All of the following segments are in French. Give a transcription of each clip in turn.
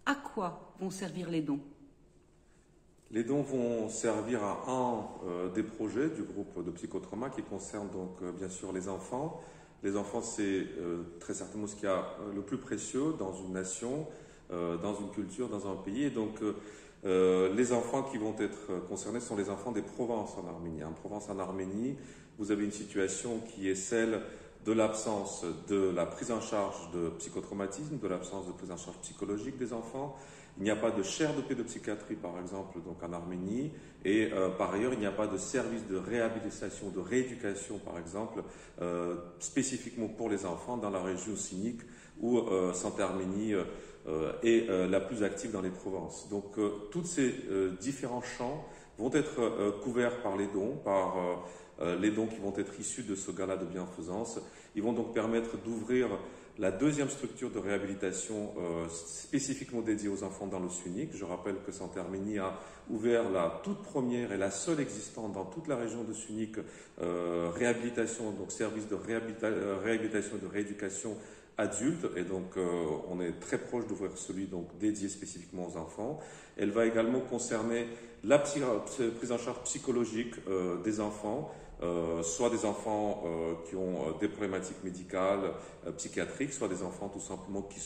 À quoi vont servir les dons? Les dons vont servir à un des projets du groupe de psychotrauma qui concerne donc bien sûr les enfants. Les enfants, c'est très certainement ce qu'il y a le plus précieux dans une nation, dans une culture, dans un pays. Et donc les enfants qui vont être concernés sont les enfants des Provences en Arménie. En Provence en Arménie, vous avez une situation qui est celle de l'absence de la prise en charge de psychotraumatisme, de l'absence de prise en charge psychologique des enfants. Il n'y a pas de chaire de pédopsychiatrie, par exemple, donc en Arménie, et par ailleurs, il n'y a pas de service de réhabilitation, de rééducation, par exemple, spécifiquement pour les enfants dans la région Synique, où Sainte-Arménie est la plus active dans les Provences. Donc, tous ces différents champs vont être couverts par les dons, par les dons qui vont être issus de ce gala de bienfaisance. Ils vont donc permettre d'ouvrir la deuxième structure de réhabilitation spécifiquement dédiée aux enfants dans le Synique. Je rappelle que Sainte-Arménie a ouvert la toute première et la seule existante dans toute la région de Synique réhabilitation, donc service de réhabilitation et de rééducation adulte, et donc on est très proche d'ouvrir celui donc dédié spécifiquement aux enfants. Elle va également concerner la prise en charge psychologique des enfants, soit des enfants qui ont des problématiques médicales, psychiatriques, soit des enfants tout simplement qui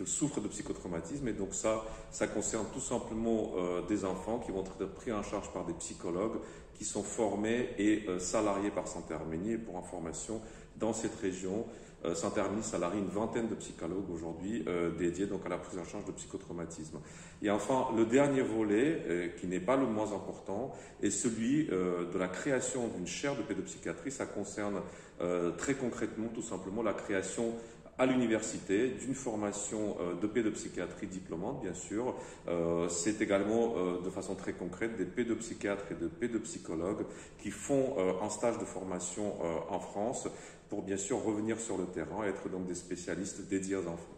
souffrent de psychotraumatisme. Et donc ça concerne tout simplement des enfants qui vont être pris en charge par des psychologues qui sont formés et salariés par Sainte-Arménie. Et pour information, dans cette région, Sainte-Arménie salarie une vingtaine de psychologues aujourd'hui dédiés donc à la prise en charge de psychotraumatisme. Et enfin, le dernier volet, qui n'est pas le moins important, est celui de la création d'une chaire de pédopsychiatrie. Ça concerne très concrètement tout simplement la création à l'université d'une formation de pédopsychiatrie diplômante, bien sûr. C'est également de façon très concrète des pédopsychiatres et de pédopsychologues qui font un stage de formation en France pour bien sûr revenir sur le terrain et être donc des spécialistes dédiés aux enfants.